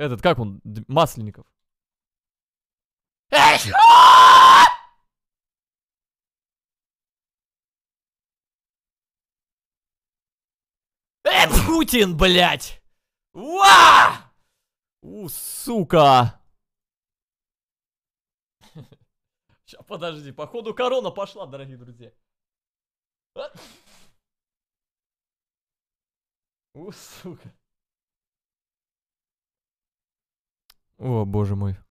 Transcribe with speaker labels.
Speaker 1: Этот, как он? Масленников. Путин, блядь! Уа! Сука! Сейчас, подожди, походу корона пошла, дорогие друзья. Сука. О, боже мой.